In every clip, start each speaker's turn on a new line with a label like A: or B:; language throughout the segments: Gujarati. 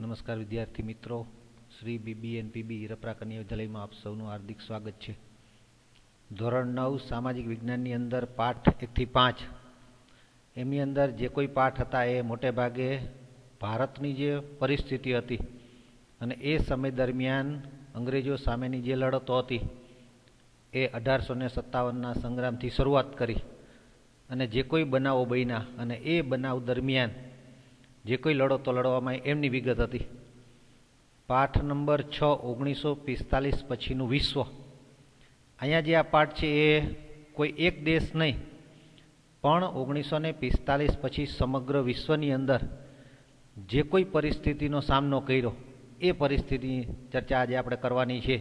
A: નમસ્કાર વિદ્યાર્થી મિત્રો, શ્રી BBNPB હીરપરા કન્યા વિદ્યાલયમાં આપ સૌનું હાર્દિક સ્વાગત છે. ધોરણ 9 સામાજિક વિજ્ઞાનની અંદર પાઠ 1 થી 5 એમની અંદર જે કોઈ પાઠ હતા એ મોટે ભાગે ભારતની જે પરિસ્થિતિ હતી અને એ સમય દરમિયાન અંગ્રેજો સામેની જે લડતો હતી એ 1857ના સંગ્રામથી શરૂઆત કરી અને જે કોઈ બનાવો બન્યા અને એ બનાવ દરમિયાન જે કોઈ લડતો લડવામાં એમની વિગત હતી. પાઠ નંબર 6 1945 પછીનું વિશ્વ. અહીંયા જે આ પાઠ છે એ કોઈ એક દેશ નહીં પણ 1945 પછી સમગ્ર વિશ્વની અંદર જે કોઈ પરિસ્થિતિનો સામનો કર્યો એ પરિસ્થિતિની ચર્ચા આજે આપણે કરવાની છે.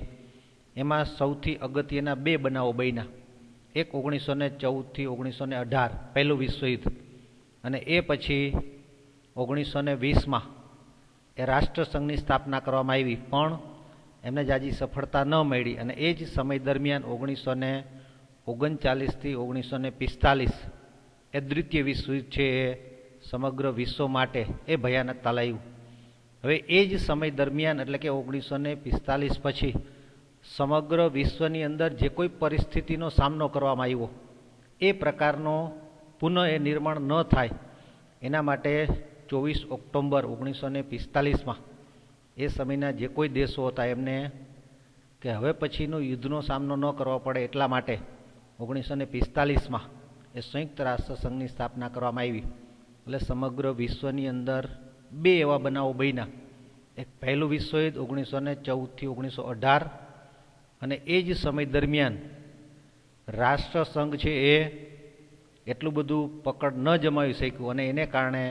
A: એમાં સૌથી અગત્યના બે બનાવો બન્યા. એક 1914 થી 1918 પહેલું વિશ્વયુદ્ધ અને એ પછી 1920માં એ રાષ્ટ્રસંઘની સ્થાપના કરવામાં આવી પણ એમને જાજી સફળતા ન મળી અને એ જ સમય દરમિયાન 1939 થી 1945 એ દ્વિતીય વિશ્વયુદ્ધ છે એ સમગ્ર વિશ્વ માટે એ ભયાનકતા લાવ્યું. હવે એ જ સમય દરમિયાન એટલે કે 1945 પછી સમગ્ર વિશ્વની અંદર જે કોઈ પરિસ્થિતિનો સામનો કરવામાં આવ્યો એ પ્રકારનો પુનઃ એ નિર્માણ ન થાય એના માટે 24 ઓક્ટોબર 1945માં એ સમયના જે કોઈ દેશો હતા એમને કે હવે પછીનો યુદ્ધનો સામનો ન કરવો પડે એટલા માટે 1945માં એ સંયુક્ત રાષ્ટ્રસંઘની સ્થાપના કરવામાં આવી. એટલે સમગ્ર વિશ્વની અંદર બે એવા બનાવો બન્યા. એક પહેલું વિશ્વયુદ્ધ 1914 થી 1918 અને એ જ સમય દરમિયાન રાષ્ટ્રસંઘ છે એ એટલું બધું પકડ ન જમાવી શક્યું અને એને કારણે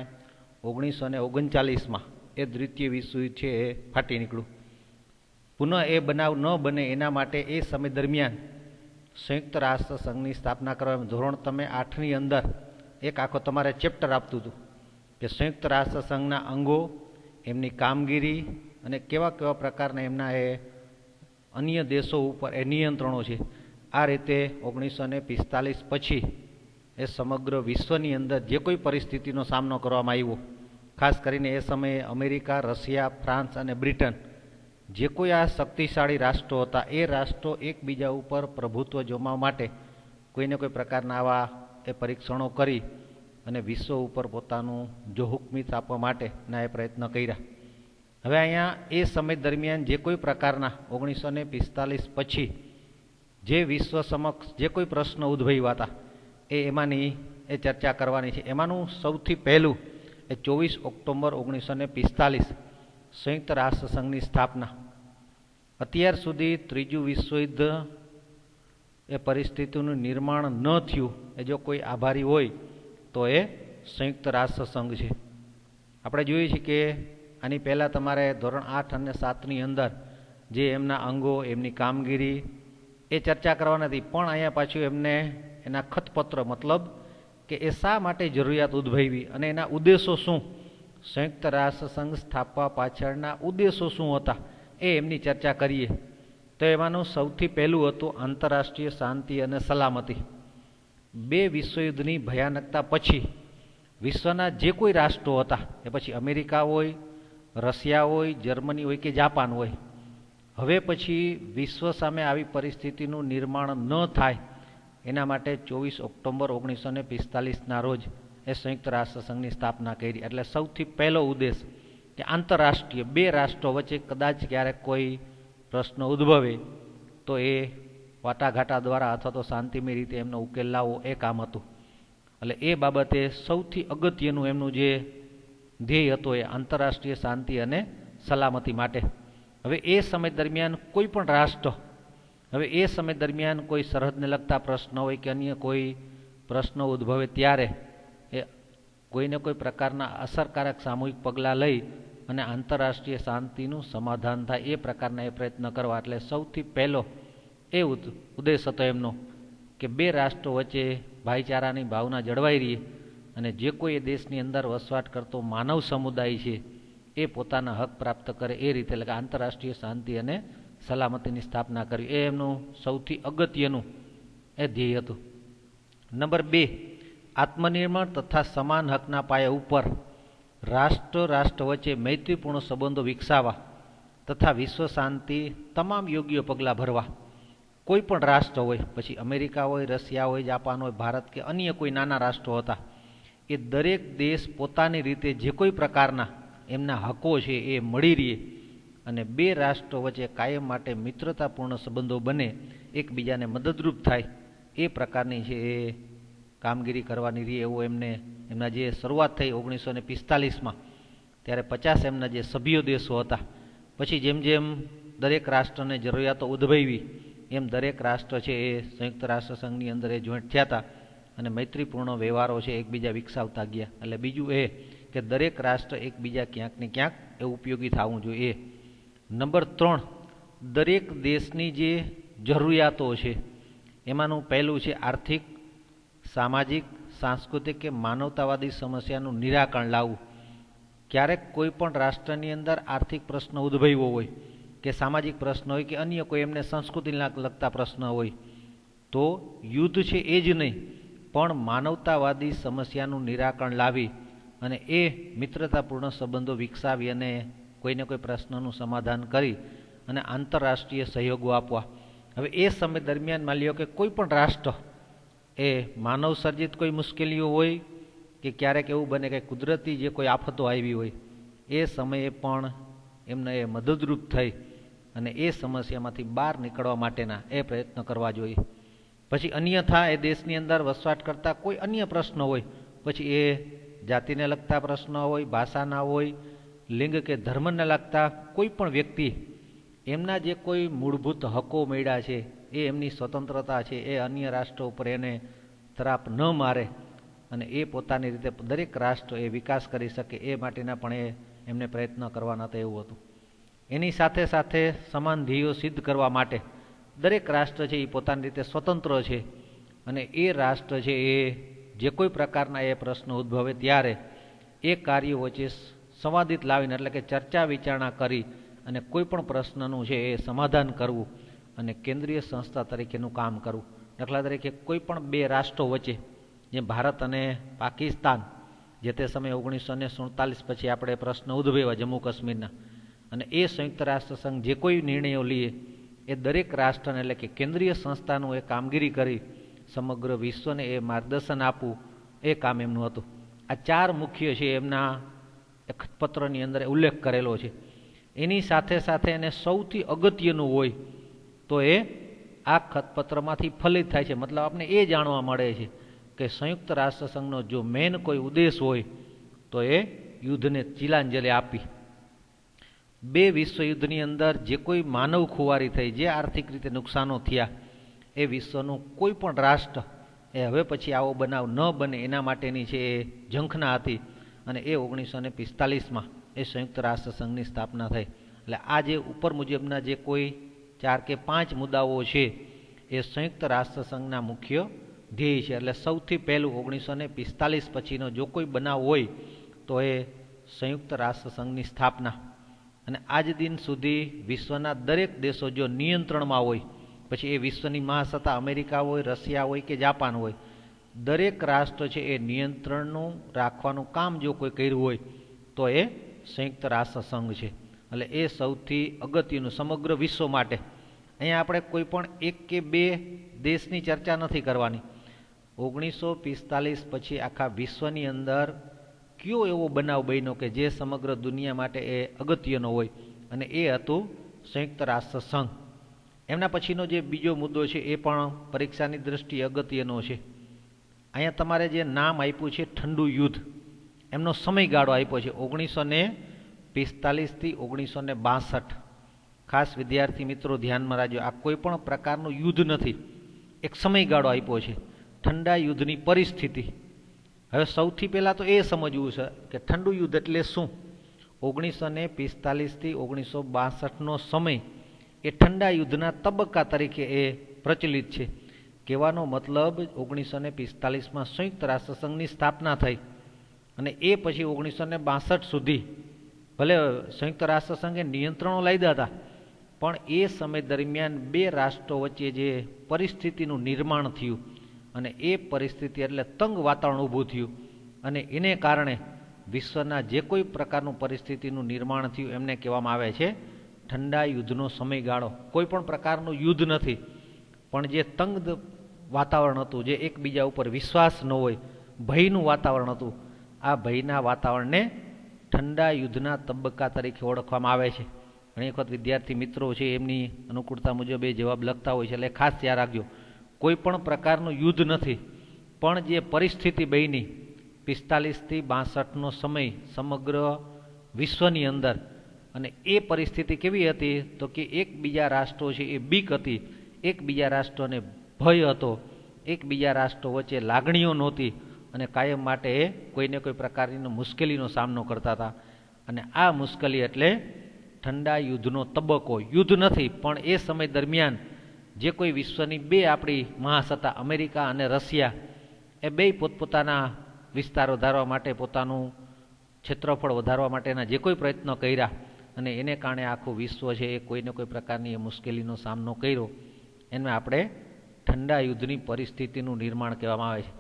A: 1939માં એ દ્વિતીય વિશ્વયુદ્ધ છે એ ફાટી નીકળ્યું. પુનઃ એ બનાવ ન બને એના માટે એ સમય દરમિયાન સંયુક્ત રાષ્ટ્રસંઘની સ્થાપના કરવામાં ધોરણ તમે 8ની અંદર એક આખો તમારે ચેપ્ટર આપતું હતું કે સંયુક્ત રાષ્ટ્રસંઘના અંગો, એમની કામગીરી અને કેવા કેવા પ્રકારના એમના એ અન્ય દેશો ઉપર એ નિયંત્રણો છે. આ રીતે 1945 પછી એ સમગ્ર વિશ્વની અંદર જે કોઈ પરિસ્થિતિનો સામનો કરવામાં આવ્યો, ખાસ કરીને એ સમયે અમેરિકા, રશિયા, ફ્રાન્સ અને બ્રિટન જે કોઈ આ શક્તિશાળી રાષ્ટ્રો હતા એ રાષ્ટ્રો એકબીજા ઉપર પ્રભુત્વ જમાવવા માટે કોઈને કોઈ પ્રકારના આવા એ પરીક્ષણો કરી અને વિશ્વ ઉપર પોતાનું જોહુકમીત આપવા માટેના એ પ્રયત્ન કર્યા. હવે અહીંયા એ સમય દરમિયાન જે કોઈ પ્રકારના 1945 પછી જે વિશ્વ સમક્ષ જે કોઈ પ્રશ્ન ઉદ્ભવ્યા હતા એમાંની એ ચર્ચા કરવાની છે. એમાંનું સૌથી પહેલું એ 24 ઓક્ટોબર 1945 સંયુક્ત રાષ્ટ્રસંઘની સ્થાપના. અત્યાર સુધી ત્રીજું વિશ્વયુદ્ધ એ પરિસ્થિતિનું નિર્માણ ન થયું એ જો કોઈ આભારી હોય તો એ સંયુક્ત રાષ્ટ્રસંઘ છે. આપણે જોઈએ છીએ કે આની પહેલાં તમારે ધોરણ 8 અને 7ની અંદર જે એમના અંગો, એમની કામગીરી એ ચર્ચા કરવાના હતી પણ અહીંયા પાછું એમને એના ખતપત્ર મતલબ કે એ શા માટે જરૂરિયાત ઉદ્ભવી અને એના ઉદ્દેશો શું, સંયુક્ત રાષ્ટ્રસંઘ સ્થાપવા પાછળના ઉદ્દેશો શું હતા એ એમની ચર્ચા કરીએ તો એમાંનું સૌથી પહેલું હતું આંતરરાષ્ટ્રીય શાંતિ અને સલામતી. બે વિશ્વયુદ્ધની ભયાનકતા પછી વિશ્વના જે કોઈ રાષ્ટ્રો હતા એ પછી અમેરિકા હોય, રશિયા હોય, જર્મની હોય કે જાપાન હોય, હવે પછી વિશ્વ સામે આવી પરિસ્થિતિનું નિર્માણ ન થાય એના માટે 24 ઓક્ટોબર 1945ના રોજ એ સંયુક્ત રાષ્ટ્રસંઘની સ્થાપના કરી. એટલે સૌથી પહેલો ઉદ્દેશ કે આંતરરાષ્ટ્રીય બે રાષ્ટ્રો વચ્ચે કદાચ ક્યારેક કોઈ પ્રશ્ન ઉદ્ભવે તો એ વાટાઘાટા દ્વારા અથવા તો શાંતિમય રીતે એમનો ઉકેલ લાવવો એ કામ હતું. એટલે એ બાબતે સૌથી અગત્યનું એમનું જે ધ્યેય હતો એ આંતરરાષ્ટ્રીય શાંતિ અને સલામતી માટે. હવે એ સમય દરમિયાન કોઈ પણ રાષ્ટ્ર હવે એ સમય દરમિયાન કોઈ સરહદને લગતા પ્રશ્ન હોય કે અન્ય કોઈ પ્રશ્નો ઉદ્ભવે ત્યારે એ કોઈને કોઈ પ્રકારના અસરકારક સામૂહિક પગલાં લઈ અને આંતરરાષ્ટ્રીય શાંતિનું સમાધાન થાય એ પ્રકારના એ પ્રયત્ન કરવા. એટલે સૌથી પહેલો એ ઉદ્દેશ હતો એમનો કે બે રાષ્ટ્રો વચ્ચે ભાઈચારાની ભાવના જળવાઈ રહી અને જે કોઈ એ દેશની અંદર વસવાટ કરતો માનવ સમુદાય છે એ પોતાના હક પ્રાપ્ત કરે એ રીતે એટલે કે આંતરરાષ્ટ્રીય શાંતિ અને સલામતીની સ્થાપના કરી. એ એમનું સૌથી અગત્યનું એ ધ્યેય હતું. નંબર 2 આત્મનિર્ભર તથા સમાન હકના પાયા ઉપર રાષ્ટ્ર રાષ્ટ્ર વચ્ચે મૈત્રીપૂર્ણ સંબંધો વિકસાવવા તથા વિશ્વ શાંતિ તમામ યોગ્ય પગલાં ભરવા. કોઈ પણ રાષ્ટ્ર હોય, પછી અમેરિકા હોય, રશિયા હોય, જાપાન હોય, ભારત કે અન્ય કોઈ નાના રાષ્ટ્રો હતા, એ દરેક દેશ પોતાની રીતે જે કોઈ પ્રકારના એમના હકો છે એ મળી રહે અને બે રાષ્ટ્રો વચ્ચે કાયમ માટે મિત્રતાપૂર્ણ સંબંધો બને, એકબીજાને મદદરૂપ થાય, એ પ્રકારની છે એ કામગીરી કરવાની રહી. એવું એમના જે શરૂઆત થઈ 1945માં, ત્યારે 50 એમના જે સભ્ય દેશો હતા. પછી જેમ જેમ દરેક રાષ્ટ્રને જરૂરિયાતો ઉદ્ભવી એમ દરેક રાષ્ટ્ર છે એ સંયુક્ત રાષ્ટ્ર સંઘની અંદર એ જોઈન્ટ થયા હતા અને મૈત્રીપૂર્ણ વ્યવહારો છે એકબીજા વિકસાવતા ગયા. એટલે બીજું એ કે દરેક રાષ્ટ્ર એકબીજા ક્યાંક ને ક્યાંક એ ઉપયોગી થવું જોઈએ. નંબર 3, દરેક દેશની જે જરૂરિયાતો છે એમાંનું પહેલું છે આર્થિક, સામાજિક, સાંસ્કૃતિક કે માનવતાવાદી સમસ્યાનું નિરાકરણ લાવવું. ક્યારેક કોઈ પણ રાષ્ટ્રની અંદર આર્થિક પ્રશ્ન ઉદ્ભવ્યો હોય કે સામાજિક પ્રશ્ન હોય કે અન્ય કોઈ એમને સંસ્કૃતિને લગતા પ્રશ્ન હોય, તો યુદ્ધ છે એ જ નહીં પણ માનવતાવાદી સમસ્યાનું નિરાકરણ લાવી અને એ મિત્રતાપૂર્ણ સંબંધો વિકસાવી અને કોઈને કોઈ પ્રશ્નનું સમાધાન કરી અને આંતરરાષ્ટ્રીય સહયોગો આપવા. હવે એ સમય દરમિયાન માની લો કે કોઈ પણ રાષ્ટ્ર એ માનવ સર્જિત કોઈ મુશ્કેલીઓ હોય કે ક્યારેક એવું બને કે કુદરતી જે કોઈ આફતો આવી હોય, એ સમયે પણ એમને એ મદદરૂપ થઈ અને એ સમસ્યામાંથી બહાર નીકળવા માટેના એ પ્રયત્ન કરવા જોઈએ. પછી અન્યથા એ દેશની અંદર વસવાટ કરતા કોઈ અન્ય પ્રશ્નો હોય, પછી એ જાતિને લગતા પ્રશ્નો હોય, ભાષાના હોય, લિંગ કે ધર્મને લગતા કોઈ પણ વ્યક્તિ એમના જે કોઈ મૂળભૂત હકો મળ્યા છે, એ એમની સ્વતંત્રતા છે, એ અન્ય રાષ્ટ્રો ઉપર એને તરાપ ન મારે અને એ પોતાની રીતે દરેક રાષ્ટ્ર એ વિકાસ કરી શકે એ માટેના પણ એમને પ્રયત્ન કરવાના હતા એવું હતું. એની સાથે સાથે સમાન ધ્યેયો સિદ્ધ કરવા માટે દરેક રાષ્ટ્ર છે એ પોતાની રીતે સ્વતંત્ર છે અને એ રાષ્ટ્ર છે એ જે કોઈ પ્રકારના એ પ્રશ્નો ઉદ્ભવે ત્યારે એ કાર્યો વચ્ચે સંવાદિત લાવીને, એટલે કે ચર્ચા વિચારણા કરી અને કોઈ પણ પ્રશ્નનું છે એ સમાધાન કરવું અને કેન્દ્રીય સંસ્થા તરીકેનું કામ કરવું. દાખલા તરીકે કોઈ પણ બે રાષ્ટ્રો વચ્ચે, જે ભારત અને પાકિસ્તાન, જે તે સમયે 1947 પછી આપણે પ્રશ્ન ઉદ્ભવ્યા જમ્મુ કાશ્મીરના, અને એ સંયુક્ત રાષ્ટ્ર સંઘ જે કોઈ નિર્ણયો લે એ દરેક રાષ્ટ્રને, એટલે કે કેન્દ્રીય સંસ્થાનું એ કામગીરી કરી સમગ્ર વિશ્વને એ માર્ગદર્શન આપવું, એ કામ એમનું હતું. આ 4 મુખ્ય છે એમના ખતપત્રની અંદર ઉલ્લેખ કરેલો છે. એની સાથે સાથે એને સૌથી અગત્યનું હોય તો એ આ ખતપત્રમાંથી ફલિત થાય છે. મતલબ આપણે એ જાણવા મળે છે કે સંયુક્ત રાષ્ટ્ર સંઘનો જો મેન કોઈ ઉદ્દેશ હોય તો એ યુદ્ધને તિલાંજલિ આપી. 2 વિશ્વયુદ્ધની અંદર જે કોઈ માનવ ખુવારી થઈ, જે આર્થિક રીતે નુકસાનો થયા, એ વિશ્વનું કોઈ પણ રાષ્ટ્ર એ હવે પછી આવો બનાવ ન બને એના માટેની છે એ ઝંખના હતી અને એ 1945માં એ સંયુક્ત રાષ્ટ્ર સંઘની સ્થાપના થઈ. એટલે આ જે ઉપર મુજબના જે કોઈ 4 કે 5 મુદ્દાઓ છે એ સંયુક્ત રાષ્ટ્ર સંઘના મુખ્ય ધ્યેય છે. એટલે સૌથી પહેલું 1945 પછીનો જો કોઈ બનાવ હોય તો એ સંયુક્ત રાષ્ટ્ર સંઘની સ્થાપના. અને આજ દિન સુધી વિશ્વના દરેક દેશો જો નિયંત્રણમાં હોય, પછી એ વિશ્વની મહાસત્તા અમેરિકા હોય, રશિયા હોય કે જાપાન હોય, દરેક રાષ્ટ્ર છે એ નિયંત્રણનું રાખવાનું કામ જો કોઈ કર્યું હોય તો એ સંયુક્ત રાષ્ટ્ર સંઘ છે. એટલે એ સૌથી અગત્યનું સમગ્ર વિશ્વ માટે. અહીંયા આપણે કોઈ પણ 1 કે 2 દેશની ચર્ચા નથી કરવાની. 1945 પછી આખા વિશ્વની અંદર કયો એવો બનાવ બન્યો કે જે સમગ્ર દુનિયા માટે એ અગત્યનો હોય, અને એ હતું સંયુક્ત રાષ્ટ્ર સંઘ. એમના પછીનો જે બીજો મુદ્દો છે એ પણ પરીક્ષાની દ્રષ્ટિએ અગત્યનો છે. અહીંયા તમારે જે નામ આપ્યું છે ઠંડુ યુદ્ધ, એમનો સમયગાળો આપ્યો છે 1945 થી 1962. ખાસ વિદ્યાર્થી મિત્રો ધ્યાનમાં રાખજો, આ કોઈ પણ પ્રકારનું યુદ્ધ નથી, એક સમયગાળો આપ્યો છે, ઠંડા યુદ્ધની પરિસ્થિતિ. હવે સૌથી પહેલાં તો એ સમજવું છે કે ઠંડુ યુદ્ધ એટલે શું. 1945 થી 1962નો સમય એ ઠંડા યુદ્ધના તબક્કા તરીકે એ પ્રચલિત છે. કહેવાનો મતલબ 1945માં સંયુક્ત રાષ્ટ્ર સંઘની સ્થાપના થઈ અને એ પછી 1962 સુધી ભલે સંયુક્ત રાષ્ટ્ર સંઘે નિયંત્રણો લાદ્યા હતા, પણ એ સમય દરમિયાન 2 રાષ્ટ્રો વચ્ચે જે પરિસ્થિતિનું નિર્માણ થયું અને એ પરિસ્થિતિ એટલે તંગ વાતાવરણ ઊભું થયું અને એને કારણે વિશ્વના જે કોઈ પ્રકારનું પરિસ્થિતિનું નિર્માણ થયું એમને કહેવામાં આવે છે ઠંડા યુદ્ધનો સમયગાળો. કોઈ પણ પ્રકારનું યુદ્ધ નથી, પણ જે તંગ વાતાવરણ હતું, જે એકબીજા ઉપર વિશ્વાસ ન હોય, ભયનું વાતાવરણ હતું, આ ભયના વાતાવરણને ઠંડા યુદ્ધના તબક્કા તરીકે ઓળખવામાં આવે છે. ઘણી વખત વિદ્યાર્થી મિત્રો છે એમની અનુકૂળતા મુજબ એ જવાબ લખતા હોય છે, એટલે ખાસ યાદ રાખજો, કોઈ પણ પ્રકારનું યુદ્ધ નથી, પણ જે પરિસ્થિતિ બની 45થી 62નો સમય સમગ્ર વિશ્વની અંદર, અને એ પરિસ્થિતિ કેવી હતી તો કે એકબીજા રાષ્ટ્રો છે એ બીક હતી, એકબીજા રાષ્ટ્રોને ભય હતો, એકબીજા રાષ્ટ્રો વચ્ચે લાગણીઓ નહોતી, અને કાયમ માટે એ કોઈને કોઈ પ્રકારની મુશ્કેલીનો સામનો કરતા હતા. અને આ મુશ્કેલી એટલે ઠંડા યુદ્ધનો તબક્કો. યુદ્ધ નથી, પણ એ સમય દરમિયાન જે કોઈ વિશ્વની બે આપણી મહાસત્તા અમેરિકા અને રશિયા એ બે પોતપોતાના વિસ્તાર વધારવા માટે, પોતાનું ક્ષેત્રફળ વધારવા માટેના જે કોઈ પ્રયત્નો કર્યા, અને એને કારણે આખું વિશ્વ છે એ કોઈને કોઈ પ્રકારની એ મુશ્કેલીનો સામનો કર્યો, એને આપણે ઠંડા યુદ્ધની પરિસ્થિતિનું નિર્માણ કહેવામાં આવે છે.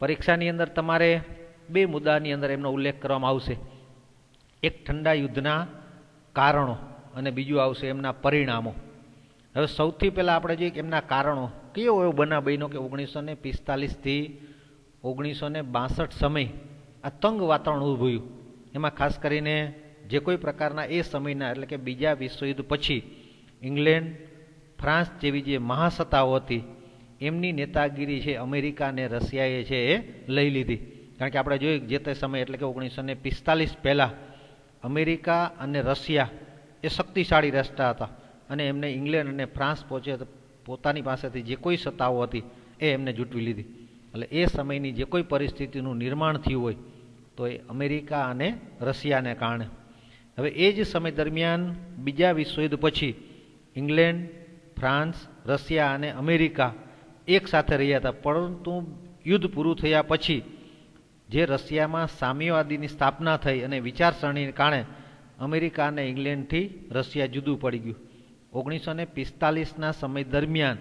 A: પરીક્ષાની અંદર તમારે બે મુદ્દાની અંદર એમનો ઉલ્લેખ કરવામાં આવશે. એક ઠંડા યુદ્ધના કારણો અને બીજું આવશે એમના પરિણામો. હવે સૌથી પહેલાં આપણે જોઈએ કે એમના કારણો કેવો એવો બનાવ બન્યો કે 1945થી 1962 સમય આ તંગ વાતાવરણ ઊભું. એમાં ખાસ કરીને જે કોઈ પ્રકારના એ સમયના એટલે કે બીજા વિશ્વયુદ્ધ પછી ઇંગ્લેન્ડ, ફ્રાન્સ જેવી જે મહાસત્તાઓ હતી એમની નેતાગીરી છે અમેરિકા અને રશિયાએ છે એ લઈ લીધી. કારણ કે આપણે જોઈએ જે તે સમય એટલે કે 1945 પહેલાં અમેરિકા અને રશિયા એ શક્તિશાળી રાષ્ટ્ર હતા, અને એમને ઇંગ્લેન્ડ અને ફ્રાન્સ પહોંચે પોતાની પાસેથી જે કોઈ સત્તાઓ હતી એ એમને જૂટવી લીધી. એટલે એ સમયની જે કોઈ પરિસ્થિતિનું નિર્માણ થયું હોય તો એ અમેરિકા અને રશિયાને કારણે. હવે એ જ સમય દરમિયાન બીજા વિશ્વયુદ્ધ પછી ઇંગ્લેન્ડ, ફ્રાન્સ, રશિયા અને અમેરિકા એક સાથે રહ્યા હતા, પરંતુ યુદ્ધ પૂરું થયા પછી જે રશિયામાં સામ્યવાદીની સ્થાપના થઈ અને વિચારસરણીને કારણે અમેરિકા અને ઇંગ્લેન્ડથી રશિયા જુદું પડી ગયું. 1945ના સમય દરમિયાન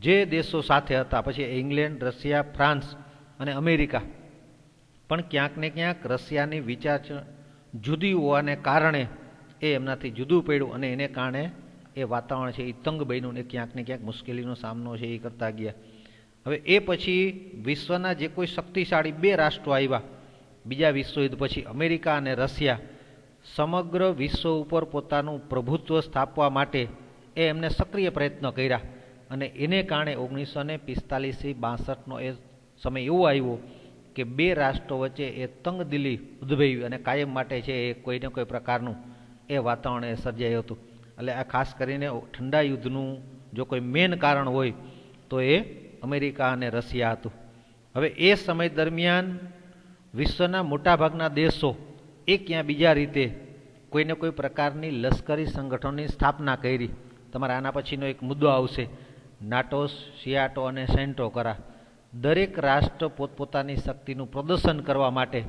A: જે દેશો સાથે હતા, પછી ઇંગ્લેન્ડ, રશિયા, ફ્રાન્સ અને અમેરિકા, પણ ક્યાંક ને ક્યાંક રશિયાની વિચાર જુદી હોવાને કારણે એ એમનાથી જુદું પડ્યું, અને એને કારણે એ વાતાવરણ છે એ તંગ બન્યું ને ક્યાંક ને ક્યાંક મુશ્કેલીનો સામનો છે એ કરતા ગયા. હવે એ પછી વિશ્વના જે કોઈ શક્તિશાળી બે રાષ્ટ્રો આવ્યા બીજા વિશ્વયુદ્ધ પછી, અમેરિકા અને રશિયા, સમગ્ર વિશ્વ ઉપર પોતાનું પ્રભુત્વ સ્થાપવા માટે એ એમને સક્રિય પ્રયત્નો કર્યા, અને એને કારણે 1945થી 62નો એ સમય એવો આવ્યો કે બે રાષ્ટ્રો વચ્ચે એ તંગદિલી ઉદ્ભવી, અને કાયમ માટે છે એ કોઈને કોઈ પ્રકારનું એ વાતાવરણ એ સર્જાયું હતું. એટલે આ ખાસ કરીને ઠંડા યુદ્ધનું જો કોઈ મેન કારણ હોય તો એ અમેરિકા અને રશિયા હતું. હવે એ સમય દરમિયાન વિશ્વના મોટાભાગના દેશો એ ક્યાં બીજા રીતે કોઈને કોઈ પ્રકારની લશ્કરી સંગઠનોની સ્થાપના કરી. તમારે આના પછીનો એક મુદ્દો આવશે, નાટો, સિયાટો અને સેન્ટો કરા. દરેક રાષ્ટ્ર પોતપોતાની શક્તિનું પ્રદર્શન કરવા માટે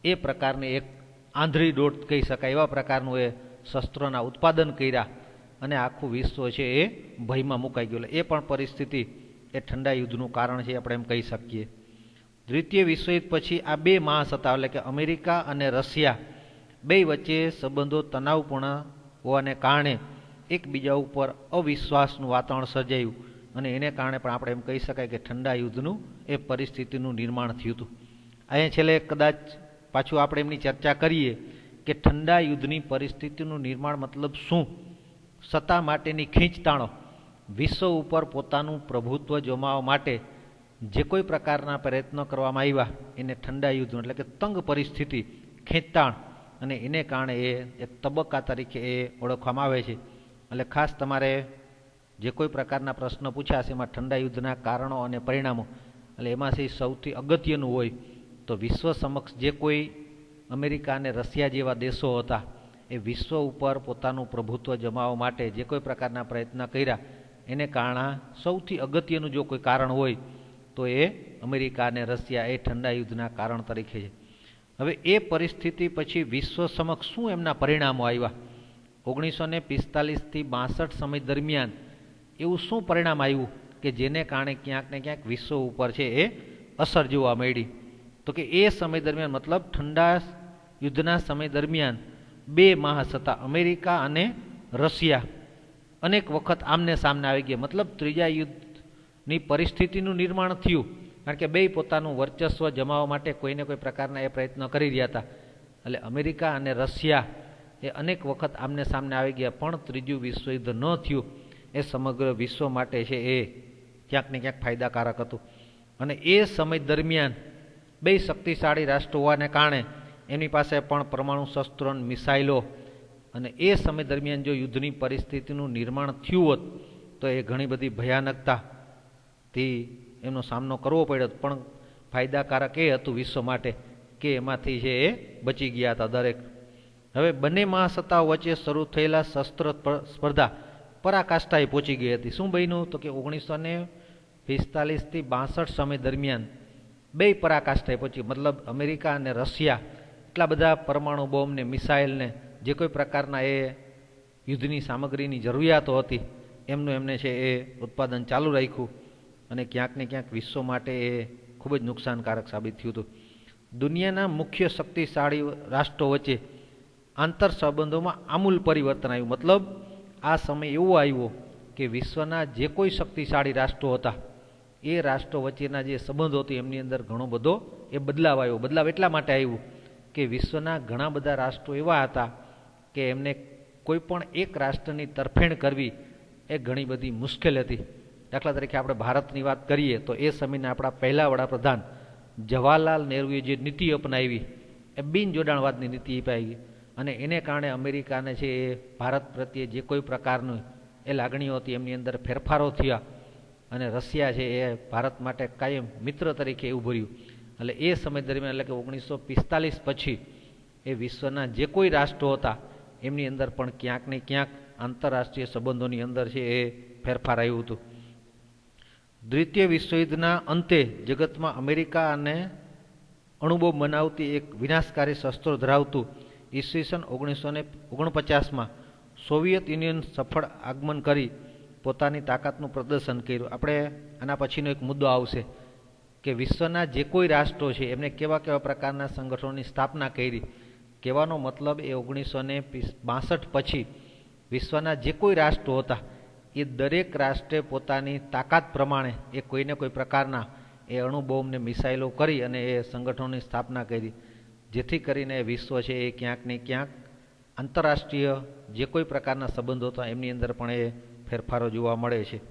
A: એ પ્રકારની એક આંધળી દોડ કહી શકાય એવા પ્રકારનું એ શસ્ત્રોના ઉત્પાદન કર્યા, અને આખું વિશ્વ છે એ ભયમાં મુકાઈ ગયું. એ પણ પરિસ્થિતિ એ ઠંડા યુદ્ધનું કારણ છે આપણે એમ કહી શકીએ. દ્વિતીય વિશ્વયુદ્ધ પછી આ બે મહાસત્તા એટલે કે અમેરિકા અને રશિયા બે વચ્ચે સંબંધો તણાવપૂર્ણ હોવાને કારણે એકબીજા ઉપર અવિશ્વાસનું વાતાવરણ સર્જાયું, અને એને કારણે પણ આપણે એમ કહી શકાય કે ઠંડા યુદ્ધનું એ પરિસ્થિતિનું નિર્માણ થયું હતું. અહીંયા છેલ્લે કદાચ પાછું આપણે એમની ચર્ચા કરીએ કે ઠંડા યુદ્ધની પરિસ્થિતિનું નિર્માણ મતલબ શું? સત્તા માટેની ખેંચતાણો, વિશ્વ ઉપર પોતાનું પ્રભુત્વ જમાવવા માટે જે કોઈ પ્રકારના પ્રયત્નો કરવામાં આવ્યા એને ઠંડા યુદ્ધ એટલે કે તંગ પરિસ્થિતિ, ખેંચતાણ, અને એને કારણે એ એક તબક્કા તરીકે એ ઓળખવામાં આવે છે. એટલે ખાસ તમારે જે કોઈ પ્રકારના પ્રશ્નો પૂછાશે એમાં ઠંડા યુદ્ધના કારણો અને પરિણામો, એટલે એમાંથી સૌથી અગત્યનું હોય તો વિશ્વ સમક્ષ જે કોઈ અમેરિકા અને રશિયા જેવા દેશો હતા એ વિશ્વ ઉપર પોતાનું પ્રભુત્વ જમાવવા માટે જે કોઈ પ્રકારના પ્રયત્ન કર્યા એને કારણે સૌથી અગત્યનું જો કોઈ કારણ હોય તો એ અમેરિકા અને રશિયા એ ઠંડા યુદ્ધના કારણ તરીકે છે. હવે એ પરિસ્થિતિ પછી વિશ્વ સમક્ષ શું એમના પરિણામો આવ્યા? 1945થી 62 સમય દરમિયાન એવું શું પરિણામ આવ્યું કે જેને કારણે ક્યાંક ને ક્યાંક વિશ્વ ઉપર છે એ અસર જોવા મળી? તો કે એ સમય દરમિયાન મતલબ ઠંડા યુદ્ધના સમય દરમિયાન બે મહાસત્તા અમેરિકા અને રશિયા અનેક વખત આમને સામને આવી ગયા. મતલબ ત્રીજા યુદ્ધની પરિસ્થિતિનું નિર્માણ થયું, કારણ કે બે પોતાનું વર્ચસ્વ જમાવવા માટે કોઈને કોઈ પ્રકારના એ પ્રયત્ન કરી રહ્યા હતા. એટલે અમેરિકા અને રશિયા એ અનેક વખત આમને સામને આવી ગયા, પણ ત્રીજું વિશ્વયુદ્ધ ન થયું. એ સમગ્ર વિશ્વ માટે છે એ ક્યાંક ને ક્યાંક ફાયદાકારક હતું. અને એ સમય દરમિયાન બે શક્તિશાળી રાષ્ટ્રો હોવાને કારણે એની પાસે પણ પરમાણુ શસ્ત્રો મિસાઇલો, અને એ સમય દરમિયાન જો યુદ્ધની પરિસ્થિતિનું નિર્માણ થયું હોત તો એ ઘણી બધી ભયાનકતાથી એમનો સામનો કરવો પડ્યો. પણ ફાયદાકારક એ હતું વિશ્વ માટે કે એમાંથી છે એ બચી ગયા હતા દરેક. હવે બંને મહાસત્તાઓ વચ્ચે શરૂ થયેલા શસ્ત્ર સ્પર્ધા પરાકાષ્ઠાએ પહોંચી ગઈ હતી. શું બન્યું તો કે 1945 થી 62 સમય દરમિયાન બે પરાકાષ્ઠાએ પહોંચી. મતલબ અમેરિકા અને રશિયા એટલા બધા પરમાણુ બોમ્બને મિસાઇલને જે કોઈ પ્રકારના એ યુદ્ધની સામગ્રીની જરૂરિયાતો હતી એમને છે એ ઉત્પાદન ચાલુ રાખ્યું, અને ક્યાંક ને ક્યાંક વિશ્વ માટે એ ખૂબ જ નુકસાનકારક સાબિત થયું હતું. દુનિયાના મુખ્ય શક્તિશાળી રાષ્ટ્રો વચ્ચે આંતર સંબંધોમાં આમૂલ પરિવર્તન આવ્યું. મતલબ આ સમય એવો આવ્યો કે વિશ્વના જે કોઈ શક્તિશાળી રાષ્ટ્રો હતા એ રાષ્ટ્રો વચ્ચેના જે સંબંધો હતી એમની અંદર ઘણો બધો એ બદલાવ આવ્યો. બદલાવ એટલા માટે આવ્યું કે વિશ્વના ઘણા બધા રાષ્ટ્રો એવા હતા કે એમને કોઈ પણ એક રાષ્ટ્રની તરફેણ કરવી એ ઘણી બધી મુશ્કેલ હતી. દાખલા તરીકે આપણે ભારતની વાત કરીએ તો એ સમયના આપણા પહેલા વડાપ્રધાન જવાહરલાલ નહેરુએ જે નીતિ અપનાવી એ બિન જોડાણવાદની નીતિ અપાવી, અને એને કારણે અમેરિકાને છે એ ભારત પ્રત્યે જે કોઈ પ્રકારની એ લાગણીઓ હતી એમની અંદર ફેરફારો થયા, અને રશિયા છે એ ભારત માટે કાયમ મિત્ર તરીકે ઉભર્યું. એટલે એ સમય દરમિયાન એટલે કે 1945 પછી એ વિશ્વના જે કોઈ રાષ્ટ્રો હતા એમની અંદર પણ ક્યાંક ને ક્યાંક આંતરરાષ્ટ્રીય સંબંધોની અંદર છે એ ફેરફાર આવ્યું હતું. દ્વિતીય વિશ્વયુદ્ધના અંતે જગતમાં અમેરિકા અને અણુબોમ્બ બનાવતી એક વિનાશકારી શસ્ત્રો ધરાવતું ઈસવીસન 1949માં સોવિયત યુનિયન સફળ આગમન કરી પોતાની તાકાતનું પ્રદર્શન કર્યું. આપણે આના પછીનો એક મુદ્દો આવશે કે વિશ્વના જે કોઈ રાષ્ટ્રો છે એમને કેવા કેવા પ્રકારના સંગઠનોની સ્થાપના કરી. કહેવાનો મતલબ એ 1962 પછી વિશ્વના જે કોઈ રાષ્ટ્રો હતા એ દરેક રાષ્ટ્રે પોતાની તાકાત પ્રમાણે એ કોઈને કોઈ પ્રકારના એ અણુબોમ્બને મિસાઇલો કરી અને એ સંગઠનોની સ્થાપના કરી, જેથી કરીને વિશ્વ છે એ ક્યાંક ને ક્યાંક આંતરરાષ્ટ્રીય જે કોઈ પ્રકારના સંબંધો હતા એમની અંદર પણ એ ફેરફારો જોવા મળે છે.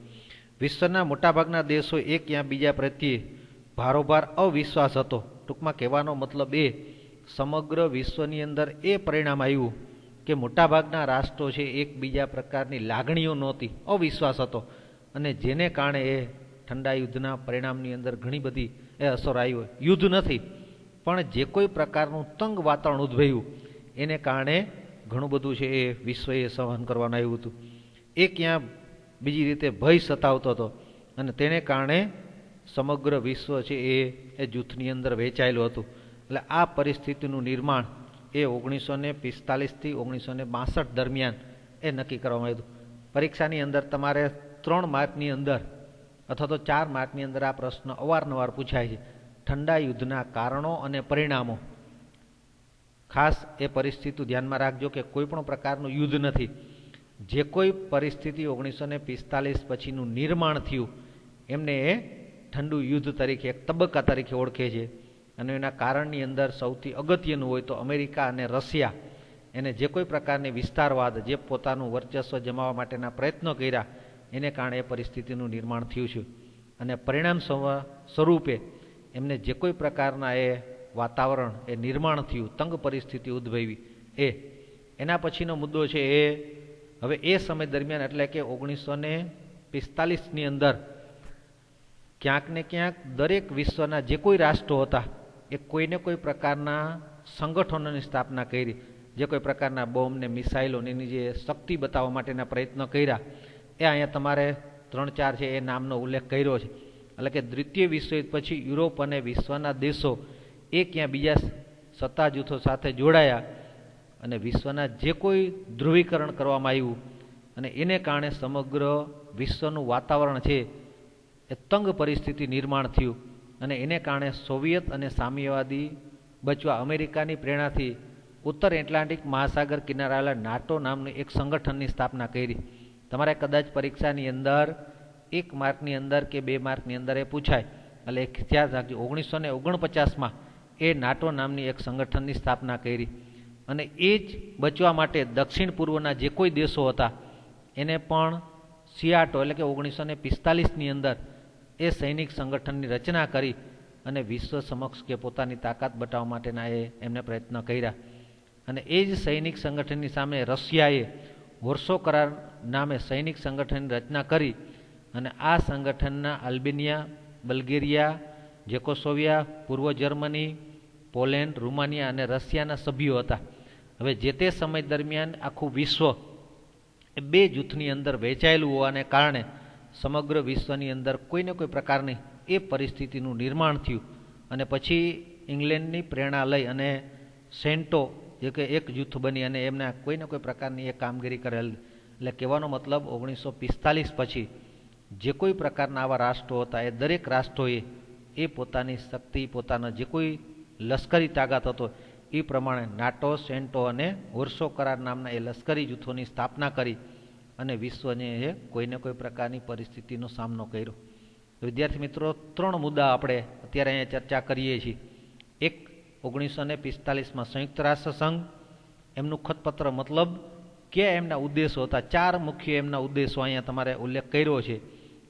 A: વિશ્વના મોટાભાગના દેશો એક યા બીજા પ્રત્યે ભારોભાર અવિશ્વાસ હતો. ટૂંકમાં કહેવાનો મતલબ એ સમગ્ર વિશ્વની અંદર એ પરિણામ આવ્યું કે મોટાભાગના રાષ્ટ્રો છે એકબીજા પ્રકારની લાગણીઓ નહોતી, અવિશ્વાસ હતો, અને જેને કારણે એ ઠંડા યુદ્ધના પરિણામની અંદર ઘણી બધી એ અસર આવી. યુદ્ધ નથી પણ જે કોઈ પ્રકારનું તંગ વાતાવરણ ઉદ્ભવ્યું એને કારણે ઘણું બધું છે એ વિશ્વએ સહન કરવાનું આવ્યું હતું. એ ક્યાં બીજી રીતે ભય સતાવતો હતો, અને તેને કારણે સમગ્ર વિશ્વ છે એ જૂથની અંદર વહેંચાયેલું હતું. એટલે આ પરિસ્થિતિનું નિર્માણ એ 1945 થી 1962 દરમિયાન એ નક્કી કરવામાં આવ્યું હતું. પરીક્ષાની અંદર તમારે 3 માર્કની અંદર અથવા તો 4 માર્કની અંદર આ પ્રશ્ન અવારનવાર પૂછાય છે. ઠંડા યુદ્ધના કારણો અને પરિણામો. ખાસ એ પરિસ્થિતિ ધ્યાનમાં રાખજો કે કોઈ પણ પ્રકારનું યુદ્ધ નથી. જે કોઈ પરિસ્થિતિ 1945 પછીનું નિર્માણ થયું એમને એ ઠંડુ યુદ્ધ તરીકે એક તબક્કા તરીકે ઓળખે છે. અને એના કારણની અંદર સૌથી અગત્યનું હોય તો અમેરિકા અને રશિયા એને જે કોઈ પ્રકારની વિસ્તારવાદ, જે પોતાનું વર્ચસ્વ જમાવવા માટેના પ્રયત્નો કર્યા એને કારણે એ પરિસ્થિતિનું નિર્માણ થયું છે. અને પરિણામ સ્વરૂપે એમને જે કોઈ પ્રકારના એ વાતાવરણ એ નિર્માણ થયું, તંગ પરિસ્થિતિ ઉદ્ભવી, એના પછીનો મુદ્દો છે એ હવે એ સમય દરમિયાન એટલે કે 1945ની અંદર ક્યાંક ને ક્યાંક દરેક વિશ્વના જે કોઈ રાષ્ટ્રો હતા એ કોઈને કોઈ પ્રકારના સંગઠનોની સ્થાપના કરી. જે કોઈ પ્રકારના બોમ્બને મિસાઇલોની જે શક્તિ બતાવવા માટેના પ્રયત્નો કર્યા એ અહીંયા તમારે 3-4 છે એ નામનો ઉલ્લેખ કર્યો છે. એટલે કે દ્વિતીય વિશ્વયુદ્ધ પછી યુરોપ અને વિશ્વના દેશો એ ક્યાં બીજા સત્તા જૂથો સાથે જોડાયા, અને વિશ્વના જે કોઈ ધ્રુવીકરણ કરવામાં આવ્યું, અને એને કારણે સમગ્ર વિશ્વનું વાતાવરણ છે એ તંગ પરિસ્થિતિ નિર્માણ થયું. અને એને કારણે સોવિયત અને સામ્યવાદી બચવા અમેરિકાની પ્રેરણાથી ઉત્તર એટલાન્ટિક મહાસાગર કિનારે આવેલા નાટો નામનું એક સંગઠનની સ્થાપના કરી. તમારે કદાચ પરીક્ષાની અંદર 1 માર્કની અંદર કે 2 માર્કની અંદર એ પૂછાય, એટલે એક ખ્યાલ રાખજો. 1949માં એ નાટો નામની એક સંગઠનની સ્થાપના કરી અને એ જ બચવા માટે દક્ષિણ પૂર્વના જે કોઈ દેશો હતા એને પણ સિયાટો એટલે કે 1945ની અંદર એ સૈનિક સંગઠનની રચના કરી અને વિશ્વ સમક્ષ કે પોતાની તાકાત બતાવવા માટેના એમને પ્રયત્ન કર્યા. અને એ જ સૈનિક સંગઠનની સામે રશિયાએ વોર્સો કરાર નામે સૈનિક સંગઠનની રચના કરી અને આ સંગઠનના અલ્બેનિયા, બલ્ગેરિયા, જેકોસ્લોવાકિયા, પૂર્વ જર્મની, પોલેન્ડ, રૂમાનિયા અને રશિયાના સભ્યો હતા. હવે જે તે સમય દરમિયાન આખું વિશ્વ એ 2 જૂથની અંદર વહેંચાયેલું હોવાને કારણે સમગ્ર વિશ્વની અંદર કોઈને કોઈ પ્રકારની એ પરિસ્થિતિનું નિર્માણ થયું અને પછી ઇંગ્લેન્ડની પ્રેરણા લઈ અને સેન્ટો જે કે એક જૂથ બની અને એમના કોઈને કોઈ પ્રકારની એ કામગીરી કરેલ. એટલે કહેવાનો મતલબ 1945 પછી જે કોઈ પ્રકારના આવા રાષ્ટ્રો હતા એ દરેક રાષ્ટ્રોએ એ પોતાની શક્તિ, પોતાનો જે કોઈ લશ્કરી તાકાત હતો એ પ્રમાણે નાટો, સેન્ટો અને વોર્સો કરાર નામના એ લશ્કરી જૂથોની સ્થાપના કરી અને વિશ્વને એ કોઈને કોઈ પ્રકારની પરિસ્થિતિનો સામનો કર્યો. વિદ્યાર્થી મિત્રો, 3 મુદ્દા આપણે અત્યારે અહીંયા ચર્ચા કરીએ છીએ. એક, 1945માં સંયુક્ત રાષ્ટ્ર સંઘ, એમનું ખતપત્ર મતલબ કે એમના ઉદ્દેશો હતા. 4 મુખ્ય એમના ઉદ્દેશો અહીંયા તમારે ઉલ્લેખ કર્યો છે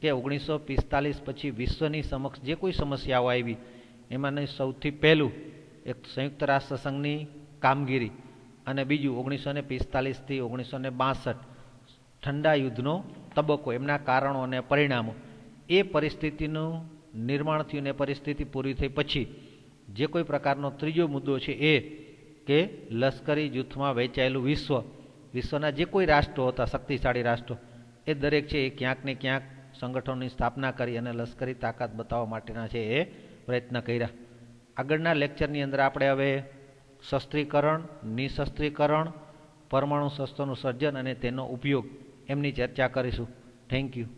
A: કે 1945 પછી વિશ્વની સમક્ષ જે કોઈ સમસ્યાઓ આવી એમાંની સૌથી પહેલું એક સંયુક્ત રાષ્ટ્ર સંઘની કામગીરી અને બીજું 1945થી 1962 ઠંડા યુદ્ધનો તબક્કો, એમના કારણો અને પરિણામો. એ પરિસ્થિતિનું નિર્માણ થયું અને પરિસ્થિતિ પૂરી થઈ પછી જે કોઈ પ્રકારનો ત્રીજો મુદ્દો છે એ કે લશ્કરી જૂથમાં વહેંચાયેલું વિશ્વના જે કોઈ રાષ્ટ્રો હતા, શક્તિશાળી રાષ્ટ્રો, એ દરેક છે એ ક્યાંક ને ક્યાંક સંગઠનોની સ્થાપના કરી અને લશ્કરી તાકાત બતાવવા માટેના છે એ પ્રયત્ન કર્યા. આગળના લેક્ચરની અંદર આપણે હવે શસ્ત્રીકરણ, નિશસ્ત્રીકરણ, પરમાણુ શસ્ત્રોનું સર્જન અને તેનો ઉપયોગ એમની ચર્ચા કરીશું. Thank you.